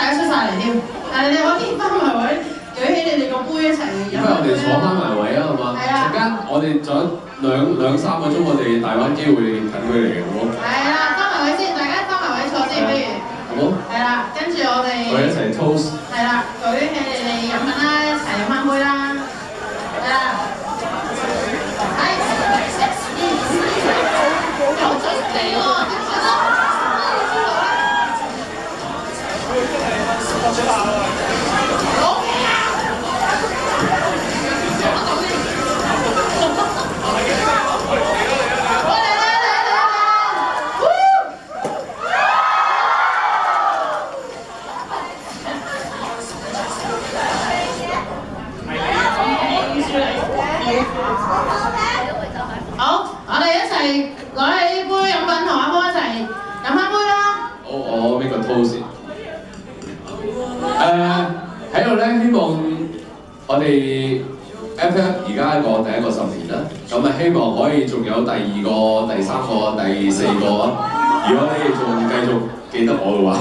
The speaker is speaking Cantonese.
家出晒嚟添，但係你哋可以翻埋位，舉起你哋個杯一齊飲。不如我哋坐翻埋位啊，好嘛？係啊。陣間我哋仲有兩三個鐘，我哋大把機會等佢嚟嘅，好冇？係啦，翻埋位先，大家翻埋位坐先，不如。好。係啦，跟住我哋。我哋一齊 toast。係啦，舉起你哋飲緊啦，一齊飲翻杯啦。係啦。有準備喎，好，我哋一齊攞起杯飲品同阿波一齊飲翻杯啦。好，我呢個 toast 先。喺度咧，希望我哋 FF 而家過第一個10年啦，咁啊希望可以仲有第2個、第3個、第4個啊！如果你哋仲繼續記得我嘅話。